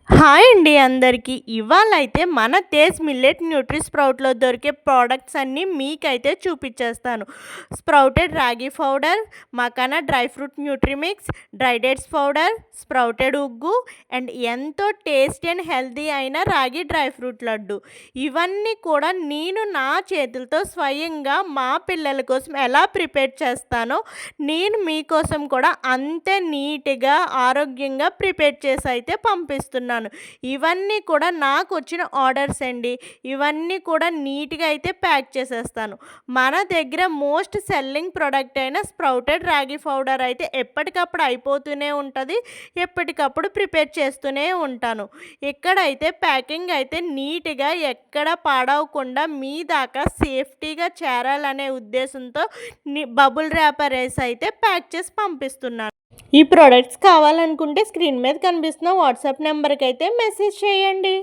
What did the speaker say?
Hi అండి అందరికీ. ఇవాళైతే మన తేజ్ మిల్లెట్ న్యూట్రీ స్ప్రౌట్‌లో దొరికే ప్రొడక్ట్స్ అన్నీ మీకైతే చూపిచ్చేస్తాను. స్ప్రౌటెడ్ రాగి powder, makhana dry fruit Nutri mix, dry dates powder, sprouted ఉగ్గు అండ్ ఎంతో టేస్టీ అండ్ హెల్తీ అయిన రాగి డ్రై ఫ్రూట్ లడ్డు. ఇవన్నీ కూడా నేను నా చేతులతో స్వయంగా మా పిల్లల కోసం ఎలా ప్రిపేర్ చేస్తానో, నేను మీకోసం కూడా అంతే నీట్‌గా, ఆరోగ్యంగా ప్రిపేర్ చేసైతే పంపిస్తున్నాను. ఇవన్నీ కూడా నాకొచ్చిన ఆర్డర్స్ అండి. ఇవన్నీ కూడా నీట్‌గా అయితే ప్యాక్ చేసేస్తాను. మన దగ్గర మోస్ట్ సెల్లింగ్ ప్రొడక్ట్ అయిన స్ప్రౌటెడ్ రాగి పౌడర్ అయితే ఎప్పటికప్పుడు అయిపోతూనే ఉంటది. ఎప్పటికప్పుడు ప్రిపేర్ చేస్తూనే ఉంటాను. ఇక్కడైతే ప్యాకింగ్ అయితే నీట్‌గా ఎక్కడ పాడవకుండా మీ దాకా సేఫ్టీగా చేరాలనే ఉద్దేశంతో బబుల్ ర్యాపర్ ఏసి అయితే ప్యాక్ చేసి పంపిస్తున్నాను. ఈ ప్రొడక్ట్స్ కావాలనుకుంటే స్క్రీన్ మీద కనిపిస్తున్న వాట్సాప్ నెంబర్‌కైతే మెసేజ్ చేయండి.